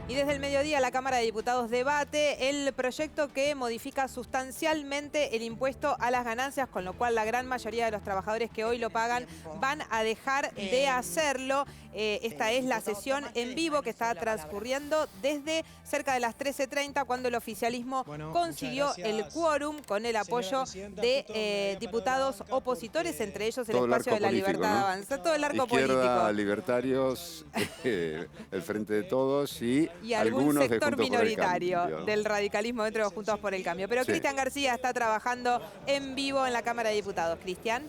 Y desde el mediodía la Cámara de Diputados debate el proyecto que modifica sustancialmente el impuesto a las ganancias, con lo cual la gran mayoría de los trabajadores que hoy lo pagan van a dejar de hacerlo. Esta es la sesión en vivo que está transcurriendo desde cerca de las 13:30, cuando el oficialismo consiguió el quórum con el apoyo de diputados opositores, entre ellos el Espacio de la Libertad, ¿no? Avanza, todo el arco Izquierda, político. Libertarios, el Frente de Todos y algún algunos sector de minoritario del radicalismo dentro de Juntos por el Cambio. Pero sí. Cristian García está trabajando en vivo en la Cámara de Diputados. Cristian.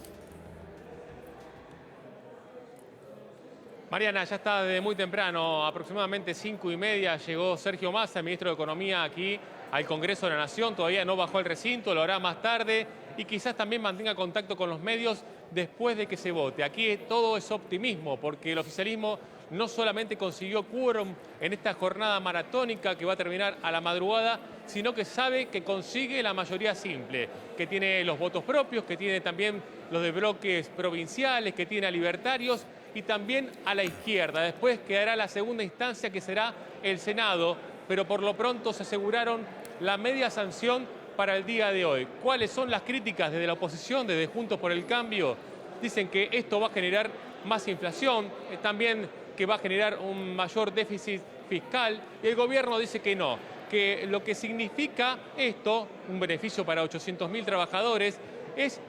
Mariana, ya está desde muy temprano, aproximadamente 5:30, llegó Sergio Massa, el ministro de Economía, aquí al Congreso de la Nación. Todavía no bajó al recinto, lo hará más tarde y quizás también mantenga contacto con los medios después de que se vote. Aquí todo es optimismo, porque el oficialismo no solamente consiguió quórum en esta jornada maratónica que va a terminar a la madrugada, sino que sabe que consigue la mayoría simple, que tiene los votos propios, que tiene también los de bloques provinciales, que tiene a libertarios y también a la izquierda. Después quedará la segunda instancia, que será el Senado, pero por lo pronto se aseguraron la media sanción para el día de hoy. ¿Cuáles son las críticas desde la oposición, desde Juntos por el Cambio? Dicen que esto va a generar más inflación, también que va a generar un mayor déficit fiscal, y el gobierno dice que no, que lo que significa esto, un beneficio para 800.000 trabajadores, es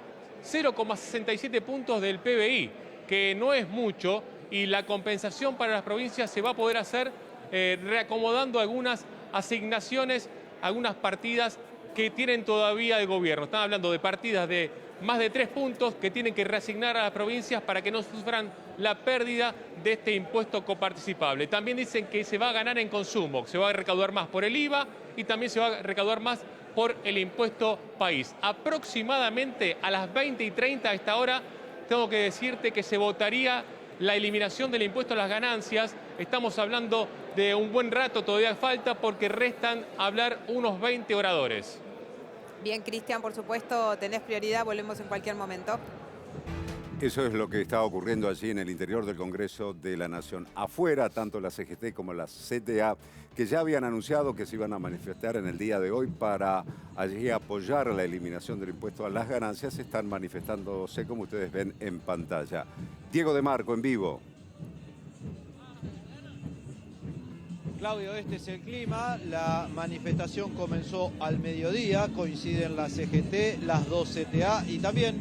0,67 puntos del PBI, que no es mucho, y la compensación para las provincias se va a poder hacer reacomodando algunas asignaciones, algunas partidas que tienen todavía el gobierno. Están hablando de partidas de más de 3 puntos que tienen que reasignar a las provincias para que no sufran la pérdida de este impuesto coparticipable. También dicen que se va a ganar en consumo, se va a recaudar más por el IVA y también se va a recaudar más por el impuesto país. Aproximadamente a las 20:30 a esta hora tengo que decirte que se votaría la eliminación del impuesto a las ganancias. Estamos hablando de un buen rato, todavía falta, porque restan hablar unos 20 oradores. Bien, Cristian, por supuesto, tenés prioridad, volvemos en cualquier momento. Eso es lo que está ocurriendo allí en el interior del Congreso de la Nación. Afuera, tanto la CGT como la CTA, que ya habían anunciado que se iban a manifestar en el día de hoy para allí apoyar la eliminación del impuesto a las ganancias, están manifestándose, como ustedes ven en pantalla. Diego de Marco, en vivo. Claudio, este es el clima. La manifestación comenzó al mediodía, coinciden la CGT, las dos CTA y también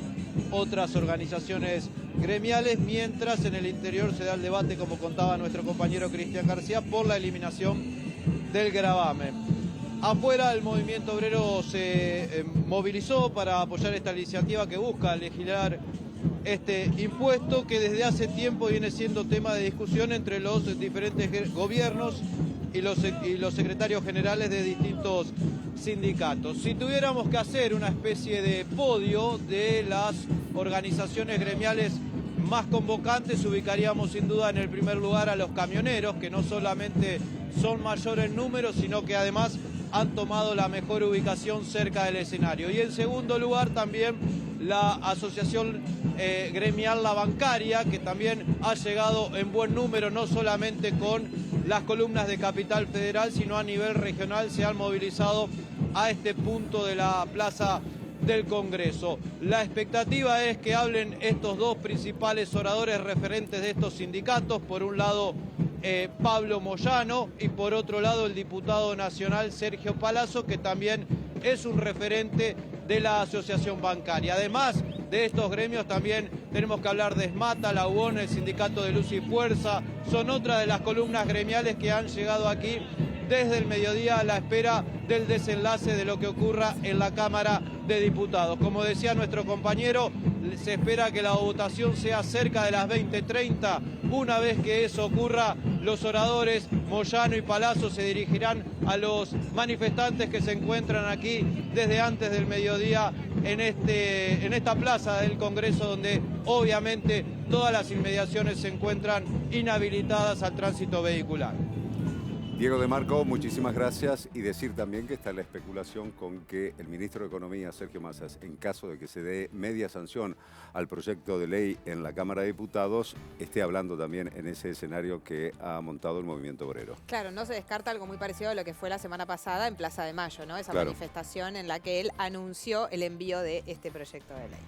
otras organizaciones gremiales, mientras en el interior se da el debate, como contaba nuestro compañero Cristian García, por la eliminación del gravamen. Afuera el movimiento obrero se movilizó para apoyar esta iniciativa que busca legislar este impuesto, que desde hace tiempo viene siendo tema de discusión entre los diferentes gobiernos y los secretarios generales de distintos sindicatos. Si tuviéramos que hacer una especie de podio de las organizaciones gremiales más convocantes, ubicaríamos sin duda en el primer lugar a los camioneros, que no solamente son mayor en número, sino que además han tomado la mejor ubicación cerca del escenario. Y en segundo lugar también la asociación gremial La Bancaria, que también ha llegado en buen número, no solamente con las columnas de Capital Federal, sino a nivel regional se han movilizado a este punto de la plaza del Congreso. La expectativa es que hablen estos dos principales oradores referentes de estos sindicatos, por un lado Pablo Moyano y por otro lado el diputado nacional Sergio Palazzo, que también es un referente de la asociación bancaria. Además de estos gremios también tenemos que hablar de Esmata, la UON, el sindicato de Luz y Fuerza, son otras de las columnas gremiales que han llegado aquí desde el mediodía a la espera del desenlace de lo que ocurra en la Cámara de Diputados. Como decía nuestro compañero, se espera que la votación sea cerca de las 20:30. Una vez que eso ocurra, los oradores Moyano y Palazzo se dirigirán a los manifestantes que se encuentran aquí desde antes del mediodía en esta plaza del Congreso, donde obviamente todas las inmediaciones se encuentran inhabilitadas al tránsito vehicular. Diego de Marco, muchísimas gracias. Y decir también que está la especulación con que el ministro de Economía, Sergio Massa, en caso de que se dé media sanción al proyecto de ley en la Cámara de Diputados, esté hablando también en ese escenario que ha montado el movimiento obrero. Claro, no se descarta algo muy parecido a lo que fue la semana pasada en Plaza de Mayo, ¿no? Esa Claro. manifestación en la que él anunció el envío de este proyecto de ley.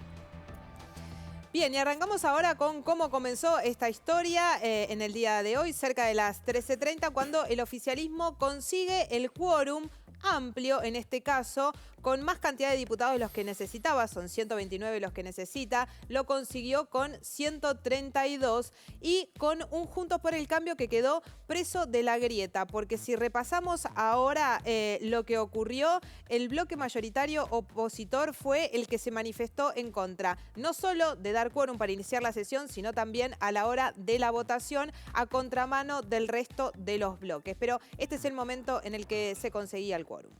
Bien, y arrancamos ahora con cómo comenzó esta historia en el día de hoy, cerca de las 13:30, cuando el oficialismo consigue el quórum amplio, en este caso, con más cantidad de diputados de los que necesitaba, son 129 los que necesita, lo consiguió con 132 y con un Juntos por el Cambio que quedó preso de la grieta, porque si repasamos ahora lo que ocurrió, el bloque mayoritario opositor fue el que se manifestó en contra, no solo de dar quórum para iniciar la sesión, sino también a la hora de la votación, a contramano del resto de los bloques. Pero este es el momento en el que se conseguía el quórum.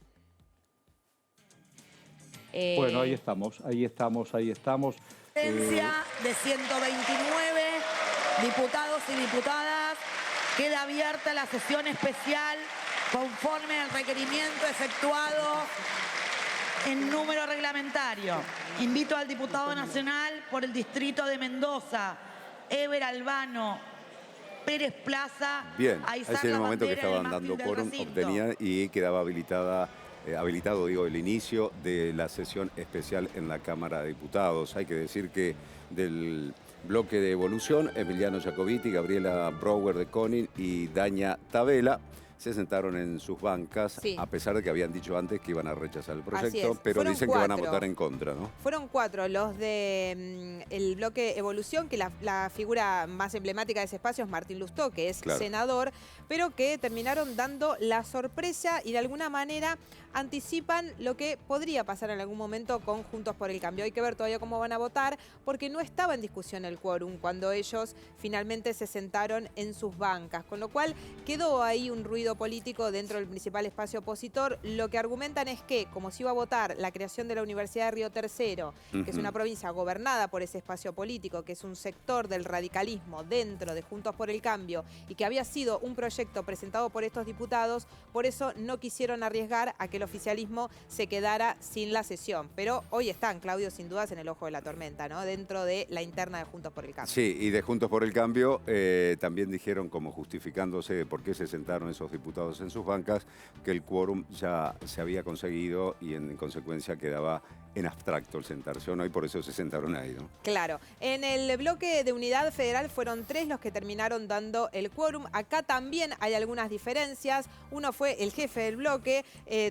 Bueno, ahí estamos. Presencia de 129 diputados y diputadas. Queda abierta la sesión especial conforme al requerimiento efectuado en número reglamentario. Invito al diputado nacional por el distrito de Mendoza, Eber Albano Pérez Plaza. Bien, a izar ese es el la momento que bandera del estaban dando mástil del quórum, recinto. obtenía y quedaba habilitado el inicio de la sesión especial en la Cámara de Diputados. Hay que decir que del bloque de Evolución, Emiliano Jacobiti, Gabriela Brouwer de Conin y Daña Tabela se sentaron en sus bancas, Sí. a pesar de que habían dicho antes que iban a rechazar el Así proyecto, es. pero Fueron dicen que van a 4. votar en contra, ¿no? Fueron 4 los de el bloque Evolución, que la figura más emblemática de ese espacio es Martín Lustó, que es Claro. senador, pero que terminaron dando la sorpresa y de alguna manera anticipan lo que podría pasar en algún momento con Juntos por el Cambio. Hay que ver todavía cómo van a votar, porque no estaba en discusión el quórum cuando ellos finalmente se sentaron en sus bancas, con lo cual quedó ahí un ruido político dentro del principal espacio opositor. Lo que argumentan es que, como se iba a votar la creación de la Universidad de Río Tercero, que es una provincia gobernada por ese espacio político, que es un sector del radicalismo dentro de Juntos por el Cambio y que había sido un proyecto presentado por estos diputados, por eso no quisieron arriesgar a que el oficialismo se quedara sin la sesión. Pero hoy están, Claudio, sin dudas en el ojo de la tormenta, ¿no? Dentro de la interna de Juntos por el Cambio. Sí, y de Juntos por el Cambio también dijeron, como justificándose de por qué se sentaron esos diputados en sus bancas, que el quórum ya se había conseguido y en consecuencia quedaba en abstracto el sentarse o no, y por eso se sentaron ahí, ¿no? Claro. En el bloque de Unidad Federal fueron 3 los que terminaron dando el quórum. Acá también hay algunas diferencias. Uno fue el jefe del bloque,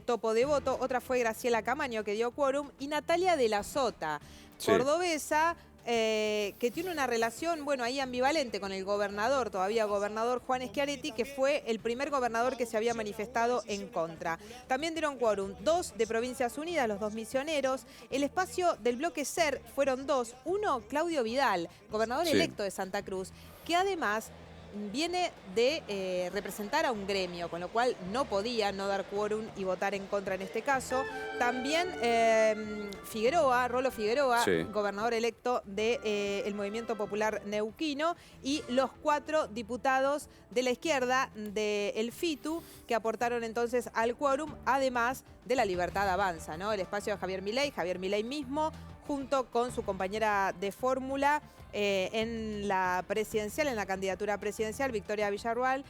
Topo Devoto, otra fue Graciela Camaño, que dio quórum, y Natalia de la Sota, Sí. cordobesa, que tiene una relación, bueno, ahí ambivalente con el gobernador, todavía gobernador Juan Schiaretti, que fue el primer gobernador que se había manifestado en contra. También dieron quórum 2 de Provincias Unidas, los 2 misioneros. El espacio del bloque SER fueron 2. Uno, Claudio Vidal, gobernador Sí. electo de Santa Cruz, que además viene de representar a un gremio, con lo cual no podía no dar quórum y votar en contra en este caso. También Figueroa, Rolo Figueroa, Sí. gobernador electo del Movimiento Popular Neuquino, y los 4 diputados de la izquierda del FITU que aportaron entonces al quórum, además de la Libertad Avanza, ¿no? El espacio de Javier Milei mismo, junto con su compañera de fórmula en la presidencial, en la candidatura presidencial, Victoria Villarruel,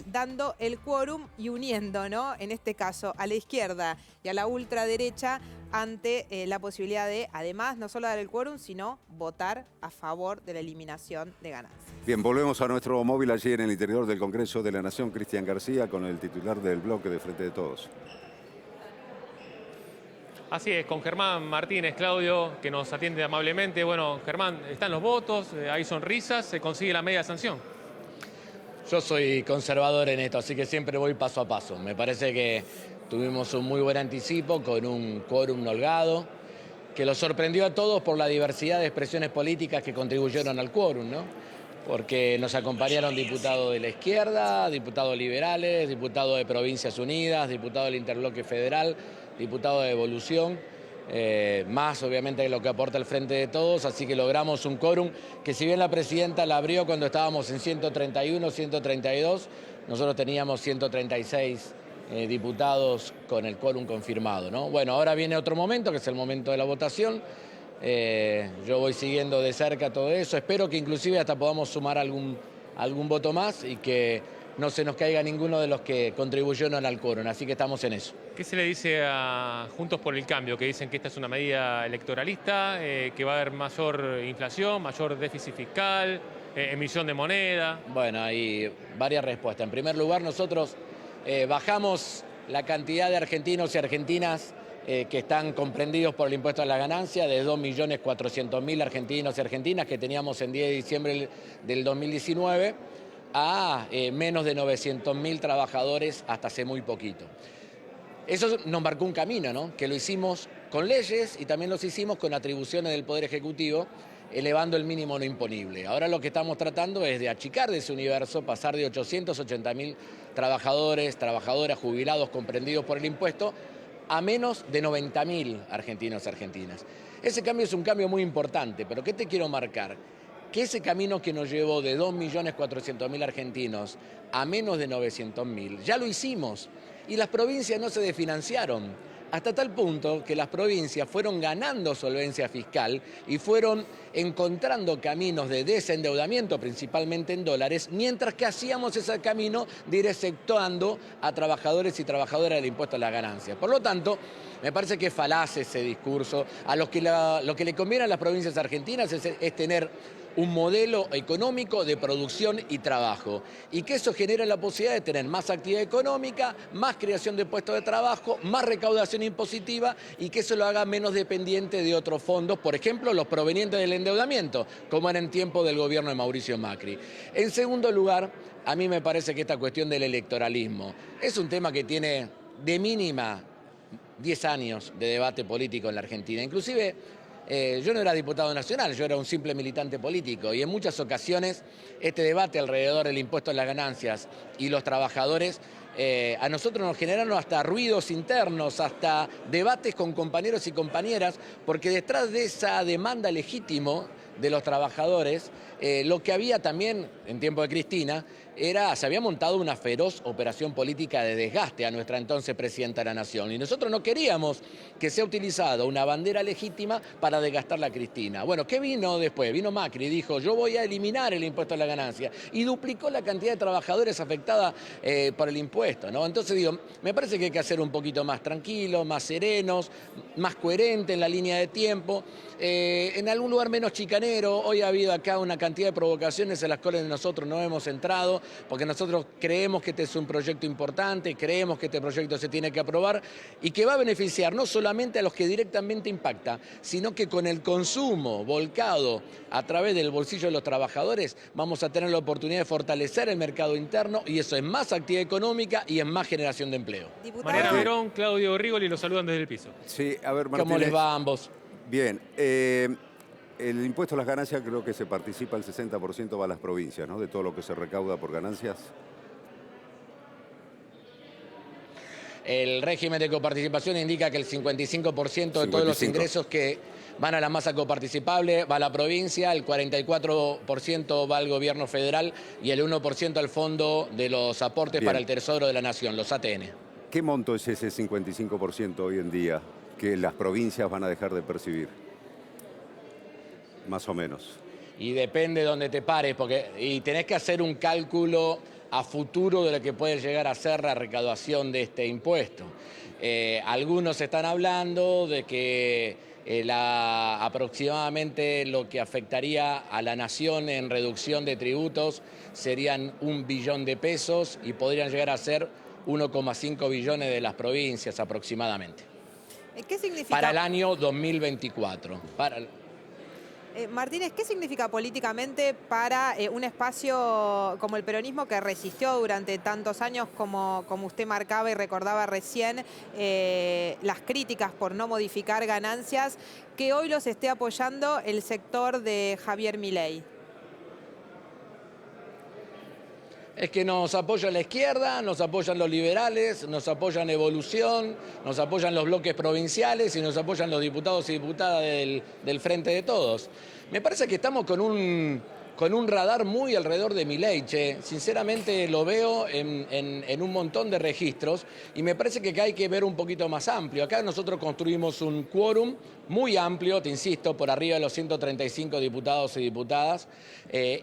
dando el quórum y uniendo, ¿no? En este caso, a la izquierda y a la ultraderecha ante la posibilidad de, además, no solo dar el quórum, sino votar a favor de la eliminación de ganancias. Bien, volvemos a nuestro móvil allí en el interior del Congreso de la Nación, Cristian García, con el titular del bloque de Frente de Todos. Así es, con Germán Martínez, Claudio, que nos atiende amablemente. Bueno, Germán, están los votos, hay sonrisas, se consigue la media sanción. Yo soy conservador en esto, así que siempre voy paso a paso. Me parece que tuvimos un muy buen anticipo con un quórum holgado, que lo sorprendió a todos por la diversidad de expresiones políticas que contribuyeron al quórum, ¿no? Porque nos acompañaron diputados de la izquierda, diputados liberales, diputados de Provincias Unidas, diputados del Interbloque Federal, diputados de Evolución, más obviamente lo que aporta el Frente de Todos, así que logramos un quórum que, si bien la presidenta la abrió cuando estábamos en 131, 132, nosotros teníamos 136 diputados con el quórum confirmado, ¿no? Bueno, ahora viene otro momento, que es el momento de la votación. Yo voy siguiendo de cerca todo eso. Espero que inclusive hasta podamos sumar algún voto más y que no se nos caiga ninguno de los que contribuyeron al quórum. Así que estamos en eso. ¿Qué se le dice a Juntos por el Cambio? Que dicen que esta es una medida electoralista, que va a haber mayor inflación, mayor déficit fiscal, emisión de moneda. Bueno, hay varias respuestas. En primer lugar, nosotros bajamos la cantidad de argentinos y argentinas que están comprendidos por el impuesto a la ganancia de 2.400.000 argentinos y argentinas que teníamos en 10 de diciembre del 2019 a menos de 900.000 trabajadores hasta hace muy poquito. Eso nos marcó un camino, ¿no? Que lo hicimos con leyes y también los hicimos con atribuciones del Poder Ejecutivo, elevando el mínimo no imponible. Ahora lo que estamos tratando es de achicar de ese universo, pasar de 880.000 trabajadores, trabajadoras, jubilados comprendidos por el impuesto, a menos de 90.000 argentinos y argentinas. Ese cambio es un cambio muy importante, pero ¿qué te quiero marcar? Que ese camino que nos llevó de 2.400.000 argentinos a menos de 900.000, ya lo hicimos y las provincias no se desfinanciaron. Hasta tal punto que las provincias fueron ganando solvencia fiscal y fueron encontrando caminos de desendeudamiento, principalmente en dólares, mientras que hacíamos ese camino de ir exceptuando a trabajadores y trabajadoras del impuesto a la ganancia. Por lo tanto, me parece que es falaz ese discurso. A lo que le conviene a las provincias argentinas es tener un modelo económico de producción y trabajo, y que eso genera la posibilidad de tener más actividad económica, más creación de puestos de trabajo, más recaudación impositiva, y que eso lo haga menos dependiente de otros fondos, por ejemplo, los provenientes del endeudamiento, como era en tiempo del gobierno de Mauricio Macri. En segundo lugar, a mí me parece que esta cuestión del electoralismo es un tema que tiene de mínima 10 años de debate político en la Argentina. Inclusive, yo no era diputado nacional, yo era un simple militante político y en muchas ocasiones este debate alrededor del impuesto a las ganancias y los trabajadores a nosotros nos generaron hasta ruidos internos, hasta debates con compañeros y compañeras, porque detrás de esa demanda legítima de los trabajadores, lo que había también en tiempo de Cristina se había montado una feroz operación política de desgaste a nuestra entonces presidenta de la Nación. Y nosotros no queríamos que sea utilizada una bandera legítima para desgastarla a Cristina. Bueno, ¿qué vino después? Vino Macri y dijo, yo voy a eliminar el impuesto a la ganancia. Y duplicó la cantidad de trabajadores afectada por el impuesto, ¿no? Entonces digo, me parece que hay que hacer un poquito más tranquilos, más serenos, más coherente en la línea de tiempo. En algún lugar menos chicanero. Hoy ha habido acá una cantidad de provocaciones en las cuales nosotros no hemos entrado, porque nosotros creemos que este es un proyecto importante, creemos que este proyecto se tiene que aprobar y que va a beneficiar no solamente a los que directamente impacta, sino que con el consumo volcado a través del bolsillo de los trabajadores vamos a tener la oportunidad de fortalecer el mercado interno y eso es más actividad económica y es más generación de empleo. Mariana Verón, Claudio Rigoli los saludan desde el piso. Sí, a ver, Martínez. ¿Cómo les va a ambos? Bien, el impuesto a las ganancias creo que se participa el 60% va a las provincias, ¿no? De todo lo que se recauda por ganancias. El régimen de coparticipación indica que el 55% de todos los ingresos que van a la masa coparticipable va a la provincia, el 44% va al gobierno federal y el 1% al fondo de los aportes para el Tesoro de la Nación, los ATN. ¿Qué monto es ese 55% hoy en día que las provincias van a dejar de percibir? Más o menos. Y depende de dónde te pares, y tenés que hacer un cálculo a futuro de lo que puede llegar a ser la recaudación de este impuesto. Algunos están hablando de que aproximadamente lo que afectaría a la nación en reducción de tributos serían 1 billón de pesos y podrían llegar a ser 1,5 billones de las provincias aproximadamente. ¿Qué significa? Para el año 2024. Martínez, ¿qué significa políticamente para un espacio como el peronismo que resistió durante tantos años, como usted marcaba y recordaba recién, las críticas por no modificar ganancias, que hoy los esté apoyando el sector de Javier Milei? Es que nos apoya la izquierda, nos apoyan los liberales, nos apoyan Evolución, nos apoyan los bloques provinciales y nos apoyan los diputados y diputadas del Frente de Todos. Me parece que estamos con con un radar muy alrededor de Milei, che. Sinceramente lo veo en un montón de registros y me parece que hay que ver un poquito más amplio. Acá nosotros construimos un quórum muy amplio, te insisto, por arriba de los 135 diputados y diputadas.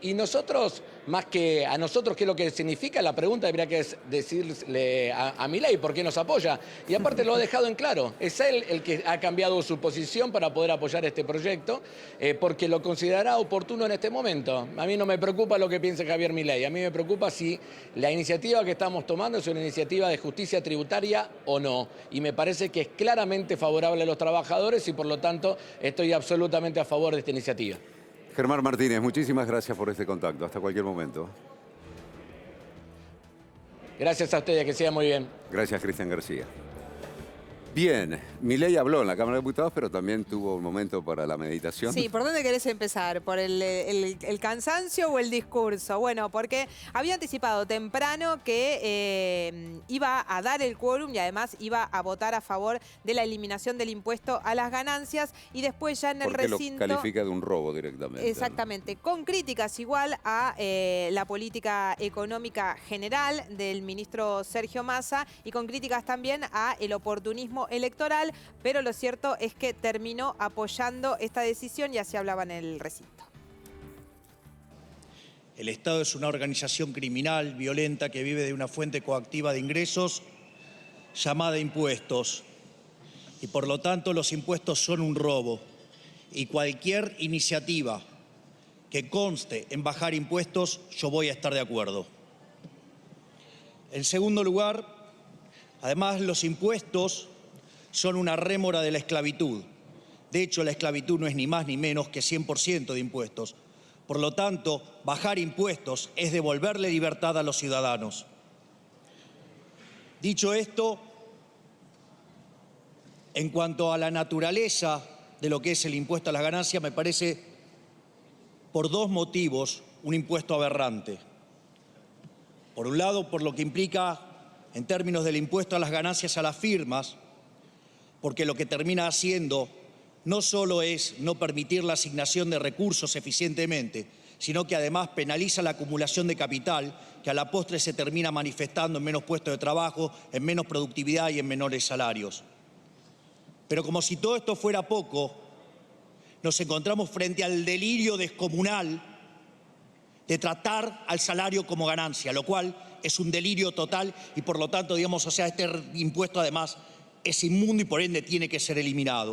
Y nosotros, más que a nosotros, ¿qué es lo que significa? La pregunta debería que decirle a Milei por qué nos apoya. Y aparte lo ha dejado en claro. Es él el que ha cambiado su posición para poder apoyar este proyecto, porque lo considerará oportuno en este momento. A mí no me preocupa lo que piense Javier Milei. A mí me preocupa si la iniciativa que estamos tomando es una iniciativa de justicia tributaria o no. Y me parece que es claramente favorable a los trabajadores y por lo tanto estoy absolutamente a favor de esta iniciativa. Germán Martínez, muchísimas gracias por este contacto. Hasta cualquier momento. Gracias a ustedes, que sea muy bien. Gracias, Cristian García. Bien, Milei habló en la Cámara de Diputados, pero también tuvo un momento para la meditación. Sí, ¿por dónde querés empezar? ¿Por el cansancio o el discurso? Bueno, porque había anticipado temprano que iba a dar el quórum y además iba a votar a favor de la eliminación del impuesto a las ganancias y después ya en el recinto... Porque lo califica de un robo directamente. Exactamente, ¿no? Con críticas igual a la política económica general del ministro Sergio Massa y con críticas también a el oportunismo electoral, pero lo cierto es que terminó apoyando esta decisión y así hablaba en el recinto. El Estado es una organización criminal, violenta, que vive de una fuente coactiva de ingresos llamada impuestos. Y por lo tanto los impuestos son un robo. Y cualquier iniciativa que conste en bajar impuestos, yo voy a estar de acuerdo. En segundo lugar, además los impuestos son una rémora de la esclavitud. De hecho, la esclavitud no es ni más ni menos que 100% de impuestos. Por lo tanto, bajar impuestos es devolverle libertad a los ciudadanos. Dicho esto, en cuanto a la naturaleza de lo que es el impuesto a las ganancias, me parece, por dos motivos, un impuesto aberrante. Por un lado, por lo que implica en términos del impuesto a las ganancias a las firmas, porque lo que termina haciendo no solo es no permitir la asignación de recursos eficientemente, sino que además penaliza la acumulación de capital, que a la postre se termina manifestando en menos puestos de trabajo, en menos productividad y en menores salarios. Pero como si todo esto fuera poco, nos encontramos frente al delirio descomunal de tratar al salario como ganancia, lo cual es un delirio total y por lo tanto, digamos, o sea, este impuesto además es inmundo y por ende tiene que ser eliminado.